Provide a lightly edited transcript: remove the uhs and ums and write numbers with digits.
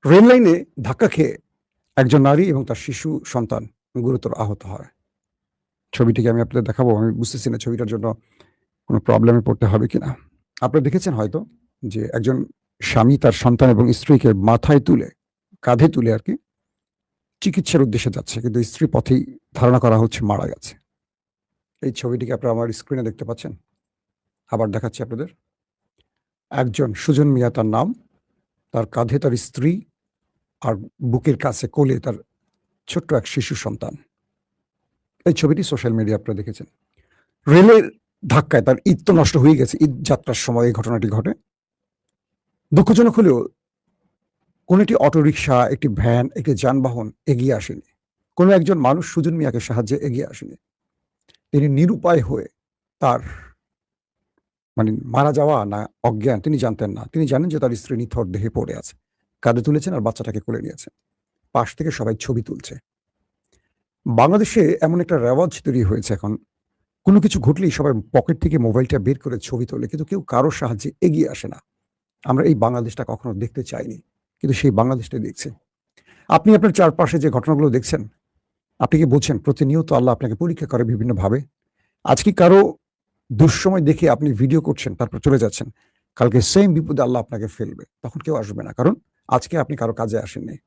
Rail লাইনে ধাক্কা খেয়ে একজন নারী এবং তার শিশু সন্তান গুরুতর আহত হয়। ছবিটিকে আমি আপনাদের দেখাবো। আমি বুঝতেছি না ছবিটার জন্য কোনো প্রবলেমে পড়তে হবে কিনা। আপনারা দেখেছেন হয়তো যে একজন স্বামী তার সন্তান এবং স্ত্রীকে মাথায় তুলে, কাঁধে তুলে আরকি চিকিৎসার উদ্দেশ্যে যাচ্ছে। কিন্তু স্ত্রী পথেই ধারণা করা হচ্ছে মারা গেছে। এই ছবিটিকে আপনারা আমার স্ক্রিনে দেখতে পাচ্ছেন। আবার দেখাচ্ছি আপনাদের। একজন সুজন মিয়া তার নাম, তার কাঁধে তার স্ত্রী আর বুকের কাছে কোলে তার ছোট্ট এক শিশু সন্তান। এই ছবিটি সোশ্যাল মিডিয়ায় আপনারা দেখেছেন। রেলের ধাক্কায় তার ঈদ তো নষ্ট হয়ে গেছে। ঈদ যাত্রার সময় এই ঘটনাটি ঘটে। দুঃখজনক হলেও কোনো একটি অটোরিকশা, একটি ভ্যান, একটি যানবাহন এগিয়ে আসেনি। কোনো একজন মানুষ সুজন মিয়াকে সাহায্যে এগিয়ে আসেনি। তিনি নিরুপায় হয়ে তার মারা যাওয়া না অজ্ঞান তিনি জানতেন না। তিনি জানেন যে তার স্ত্রী নিথর দেহে পড়ে আছে। কাঁধে তুলেছেন আর বাচ্চাটাকে কোলে নিয়েছেন। পাশ থেকে সবাই ছবি তুলছে। বাংলাদেশে এমন একটা রেওয়াজ তৈরি হয়েছে এখন। কোনো কিছু ঘটলেই সবাই পকেট থেকে মোবাইলটা বের করে ছবি তোলে। কিন্তু কেউ কারো সাহায্যে এগিয়ে আসে না। আমরা এই বাংলাদেশটা কখনো দেখতে চাইনি। কিন্তু সেই বাংলাদেশটাই দেখছি। আপনি আপনার চারপাশে যে ঘটনাগুলো দেখছেন, আপনি কি বলছেন প্রতিনিয়ত আল্লাহ আপনাকে পরীক্ষা করে বিভিন্নভাবে? আজকে কারো দুঃসময় দেখে আপনি ভিডিও করছেন, তারপর চলে যাচ্ছেন। কালকে সেম বিপদে আল্লাহ আপনাকে ফেলবে। তখন কেউ আসবে না। কারণ আজকে আপনি কারো কাজে আসেননি।